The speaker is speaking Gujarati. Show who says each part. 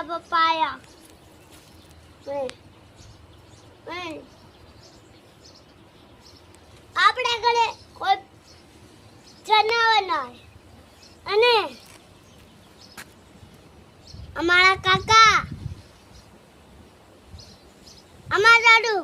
Speaker 1: પપ્પા આયા આપણે ઘરે કોઈ જનાવર ના અને અમારા કાકા અમારા દાદુ